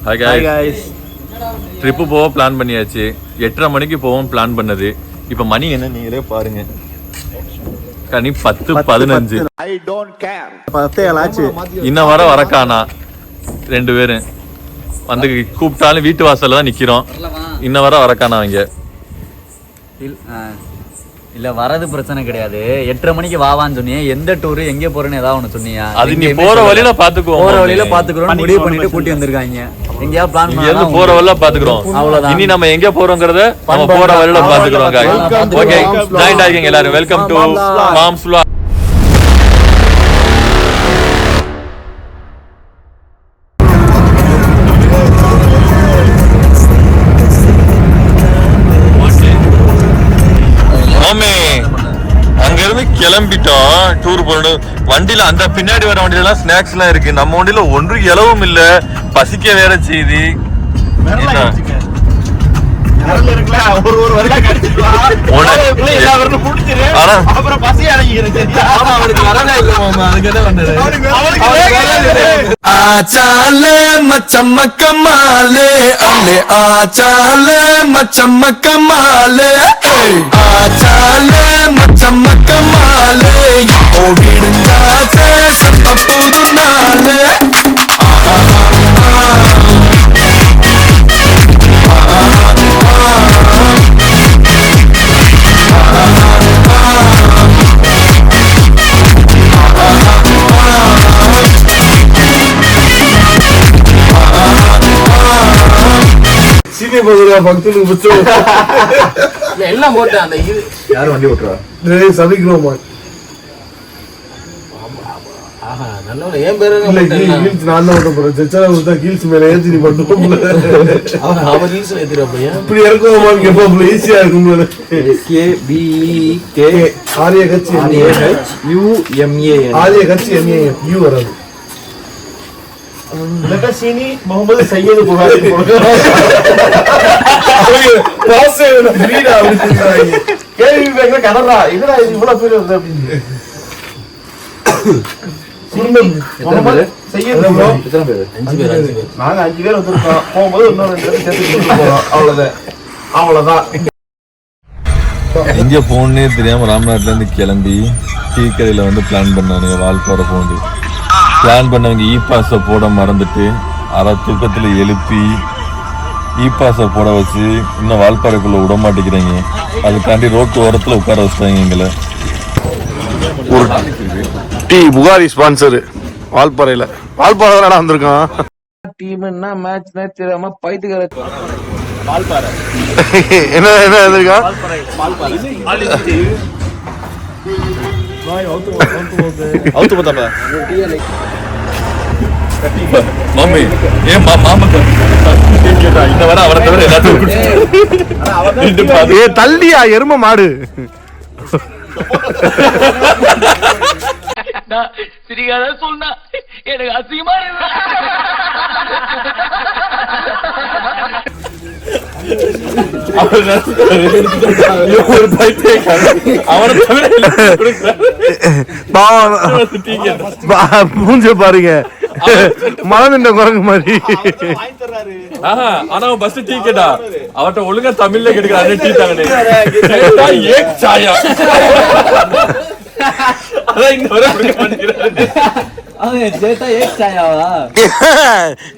Hi guys. Trip போக plan பண்ணியாச்சு. 8:30 மணிக்கு போவோம் பிளான் பண்ணது. இப்போ மணி என்ன நீங்களே பாருங்க. கனி 10:15. I don't care. 10 ஆச்சு. இன்ன வரக்கானா 2 பேரும் வந்து கூப்பிட்டாலும் வீட்டு வாசல்ல தான் நிக்கிறோம். இன்ன வரக்கானா அவங்க. இல்ல வரது பிரச்சனை கிடையாது. 8:30 மணிக்கு வாவான்னு சொன்னீங்க. எந்த டூர் எங்க போறேன்னு ஏதாவது ஒண்ணு சொன்னீங்க. அது நீ போற வழியில பாத்துக்குவோம். போற வழியில பாத்துக்குறோம் முடிவு பண்ணிட்டு கூட்டி வந்திருக்காங்க. எங்கயா பிளான் பண்ணா போற வழியில பாத்துக்குறோம். அவ்வளவுதான். இனி நம்ம எங்க போறோம்ங்கறத நம்ம போற வழியில பாத்துக்குறோம் गाइस. ஓகே ஜாயின் ஆகிங்க எல்லாரும். Welcome to moms vlog. கிளம்பிட்டோம் டூர் போறோம். வண்டியில அந்த பின்னாடி வர வண்டியில எல்லாம் ஸ்நாக்ஸ் எல்லாம் இருக்கு. நம்ம வண்டியில ஒன்று இலவும் இல்ல. பசிக்க வேற செய்தி. ஆச்சாலே மச்சம்மக்கமாலே அலே ஆச்சாலே மச்சம்மக்கமாலே ஆச்சாலே மச்சம்மக்கமாலே ஓடிடுங்காச்சே சத்த புது நாளே எல்லாம் போட்டு அந்த இது யாரு வண்டி ஓட்டுறா? சபிக்கிறோம். நல்ல ஏன் பேரு நான் தான் ஓட்ட போறேன். செச்சால கொடுத்தா ஹீல்ஸ் மேல ஏத்தி நீ மட்டும் அவர் ஹீல்ஸ் ஏத்திரப்ப இப்படி இறக்குமா கேப்பா ஈஸியா இருக்கும். SABEK ஆரிய கட்சி ஆரிய கட்சி MAU வராது. சீனி முகமது சையது புகாரி கேள்வி கடறா இதுடா இது இவ்வளவு பேர் வந்து அப்படின்னு நாங்க 5 பேர் வந்திருக்கோம். போகும்போது இன்னொரு 2 பேர் சேர்த்து போறோம். அவ்வளவுதான். எங்க போகணுன்னே தெரியாம ராம்நாட்ல இருந்து கிளம்பி டீ கடையில வந்து பிளான் பண்ணானுங்க வால்பாறை போண்டு. பிளான் பண்ணவங்க இ பாஸை போட மறந்துட்டு அரை தூக்கத்தில் எழுப்பி இ பாஸை போட வச்சு இன்னும் வால்பாறைக்குள்ள விட மாட்டேங்கிறாங்க. அதுக்காண்டி ரோட்டு ஓரத்தில் உட்கார வச்சுட்டாங்க எங்களை. ஒரு டீ புகாரி ஸ்பான்சர் வால்பாறையில. வால்பாறை தான் வந்திருக்கான். டீம்னா மேட்ச் தெரியாம பைத்துக்கிற வால்பாறை என்ன என்ன வந்திருக்கான். மம்மி ஏன் மாமாக்கு இந்த வர அவரை தவிர எல்லாத்தையும் தள்ளியா எரும மாடு சிரிக்காத சொன்னா எனக்கு அசிங்கமா மூஞ்ச பாருங்க மலர்ந்த குரங்கு மாதிரி. ஆனா பஸ் டீ கேட்டா அவர்கிட்ட ஒழுங்கா தமிழ்ல கேட்கிறாரு. டீ தாங்க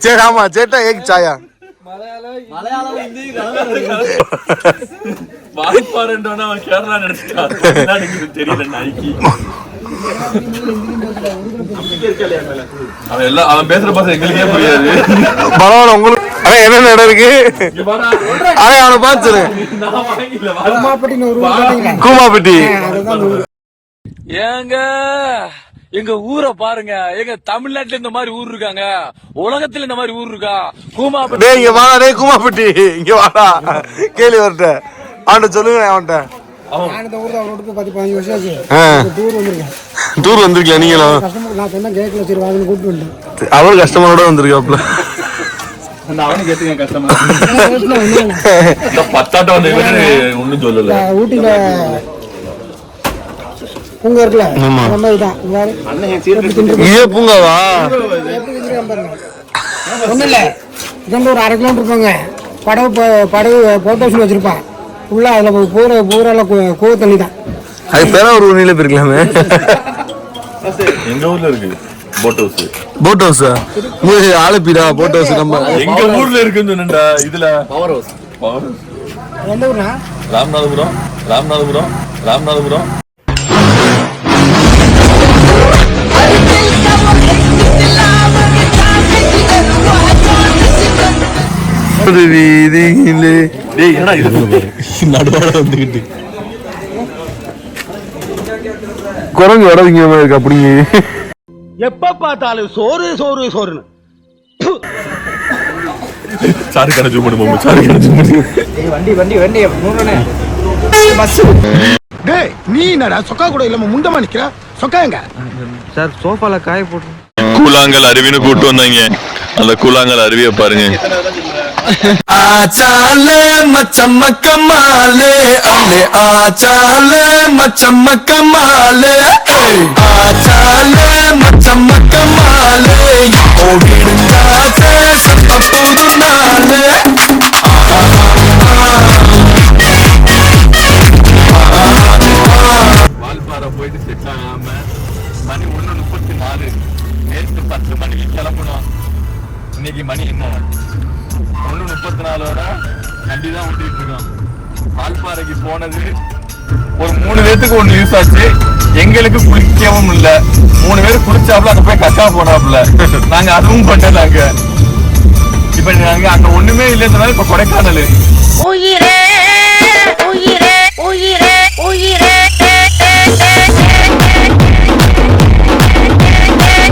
சரி ஆமா சேட்டா ஏக் சாயா வாய்ப்பாருன்றவன அவன் கேரளா நினைச்சிட்டான். தெரியல நாய்க்கு அவன் பேசுற பாசம் எங்களுக்கே புரியாது. பரவாயில்ல உங்களுக்கு என்ன இடம் இருக்கு அவனை பார்த்து கூமாப்பட்டி. ஏங்க எங்க ஊரை பாருங்க. எங்க தமிழ்நாட்டுல இந்த மாதிரி ஊர் இருக்காங்க. உலகத்துல இந்த மாதிரி ஊர் இருக்கா? கூமாப்பட்டி. இங்க வாடா டேய் கூமாப்பட்டி இங்க வாடா. கேள்வி வரட்ட அவன்கிட்ட சொல்லுங்க. அவன்கிட்ட டூர் வந்திருக்கியா நீங்களும்? அவரு கஸ்டமரோட வந்திருக்காப்ல. ஒன்னும் சொல்லல. ஊட்டில பூங்கா இருக்குல்ல அந்த மாதிரி தான். இதே பூங்காவா? ஒண்ணு இல்ல இங்கே ஒரு 1/2 கிலோமீட்டர் போங்க. படகு போட்டோஸ் வச்சிருப்பான். ஃபுல்லாக அதில் பூரெல்லாம் கூவ தண்ணி தான். அது பேர ஒரு நீல போயிருக்கலாமே. எங்க ஊர்ல இருக்கு போட் ஹவுஸ். ஆலப்பிடா போட் ஹவுஸ் நம்ம எங்க ஊர்ல இருக்குன்னு சொன்னேன்டா. இதுல பவர் ஹவுஸ். எந்த ஊர்னா? ராமநாதபுரம். வீதியிலே டேய் என்னடா இது நடுவாட வந்துகிட்டு குரங்கு வடவிங்க இருக்கு. அப்படிங்க எப்ப பார்த்தாலும் சோறுன்னு சாரி கணக்கு பண்ணுவோம். சாரி கணக்கு வண்டி பஸ். டேய் நீ என்னடா சொக்கா கூட இல்லாம முண்டமா நிக்கிற? சொக்காங்க சார் சோஃபால காய போட்டு கூழாங்கல் அருவின்னு கூட்டு வந்தாங்க. அந்த கூழாங்கல் அருவியை பாருங்க. ஆச்சாலே மச்சம்ம கமாலே அல்லே ஆச்சாலே மச்சம்ம கமாலே ஆச்சாலே மச்சம்ம கமாலே ஓடிடுங்காச்சே சத்த புது நாளே வால்பாறை போயிட்டு செட் ஆகாம மணி 1:34. நேற்று 10 மணிக்கு கிளம்பணும். இன்னைக்கு மணி என்ன 1:34 கண்டிதான் ஓட்டிட்டு இருக்கோம். வால்பாறைக்கு போனது ஒரு 3 பேருக்கு ஒண்ணு யூஸ் ஆச்சு. எங்களுக்கு குளிக்கவும் இல்ல. 3 பேர் குளிச்சாப்புல அங்க போய் கக்கா போனாப்புல. நாங்க அதுவும் பண்ணலாங்க. இப்ப நாங்க அங்க ஒண்ணுமே இல்லைன்றதால இப்ப கொடைக்கானல். உயிரே உயிரே உயிரே உயிரே